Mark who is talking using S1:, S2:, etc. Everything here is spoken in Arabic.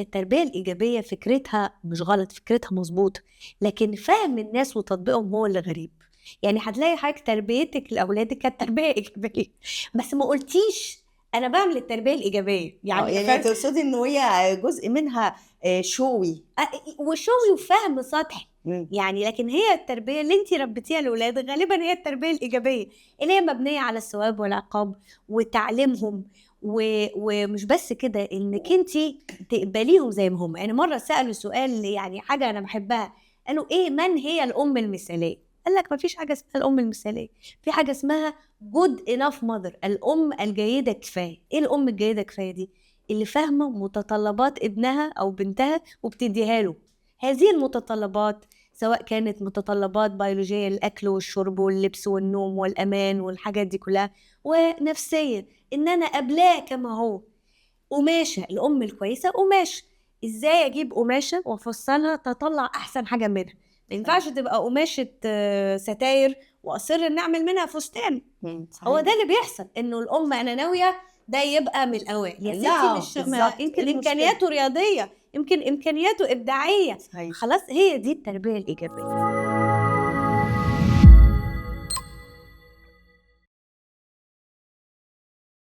S1: هي التربية الإيجابية فكرتها مش غلط، فكرتها مظبوطة، لكن فهم الناس وتطبيقهم هو اللي غريب. يعني هتلاقي حضرتك تربيتك لأولادك كانت تربية إيجابية، بس ما قلتيش أنا بعمل التربية الإيجابية،
S2: يعني تقصدي إن هي جزء منها شوي
S1: وشوي وفهم سطحي.
S2: مم.
S1: يعني لكن هي التربية اللي انت ربيتيها لأولادك غالبا هي التربية الإيجابية اللي هي مبنية على الثواب والعقاب وتعليمهم ومش بس كده، انك انت تقبليهم زي ما هم. يعني مرة سألوا سؤال، يعني حاجة أنا بحبها، قالوا ايه من هي الأم المثالية؟ قال لك ما فيش حاجة اسمها الأم المثالية، في حاجة اسمها good enough mother، الأم الجيدة كفاية. ايه الأم الجيدة كفاية دي؟ اللي فاهمة متطلبات ابنها أو بنتها وبتديها له هذه المتطلبات، سواء كانت متطلبات بيولوجية، الأكل والشرب واللبس والنوم والأمان والحاجات دي كلها، ونفسية إن أنا قبلاه كما هو. قماشة، الأم الكويسة قماشة، إزاي أجيب قماشة وأفصلها تطلع أحسن حاجة منها؟ ما ينفعش تبقى قماشة ستاير وأصر إن أعمل منها فستان. هو ده اللي بيحصل، إنه الأم أنا ناوية ده يبقى من الأوائل. يا ستي مش يمكن إمكانياته رياضية، يمكن إمكانياته إبداعية.
S2: صحيح.
S1: خلاص هي دي التربية الإيجابية.